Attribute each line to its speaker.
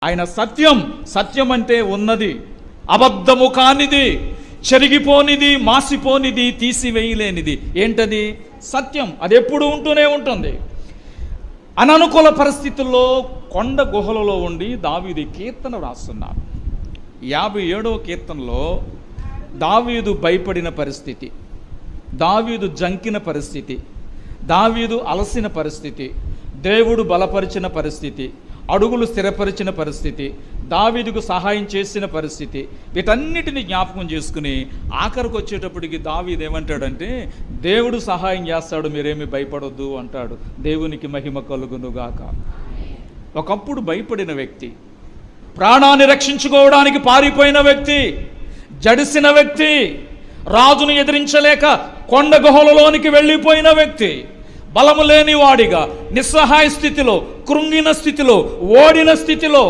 Speaker 1: ఆయన సత్యం. సత్యం అంటే ఉన్నది, అబద్ధము కానిది, చెరిగిపోనిది, మాసిపోనిది, తీసివేయలేనిది. ఏంటది? సత్యం. అది ఎప్పుడు ఉంటూనే ఉంటుంది. అననుకూల పరిస్థితుల్లో కొండ గుహలలో ఉండి దావీదు కీర్తన రాస్తున్నాడు. 57వ కీర్తనలో దావీదు భయపడిన పరిస్థితి, దావీదు జంకిన పరిస్థితి, దావీదు అలసిన పరిస్థితి, దేవుడు బలపరిచిన పరిస్థితి, అడుగులు స్థిరపరిచిన పరిస్థితి, దావీదుకు సహాయం చేసిన పరిస్థితి, వీటన్నిటిని జ్ఞాపకం చేసుకుని ఆఖరికి వచ్చేటప్పటికి దావీదు ఏమంటాడంటే, దేవుడు సహాయం చేస్తాడు, మీరేమి భయపడొద్దు అంటాడు. దేవునికి మహిమ కలుగునుగాక. ఒకప్పుడు భయపడిన వ్యక్తి, ప్రాణాన్ని రక్షించుకోవడానికి పారిపోయిన వ్యక్తి, జడిసిన వ్యక్తి, రాజును ఎదిరించలేక కొండ గుహలలోనికి వెళ్ళిపోయిన వ్యక్తి, బలము లేని వాడిగా, నిస్సహాయ స్థితిలో, కృంగిన స్థితిలో, ఓడిన స్థితిలో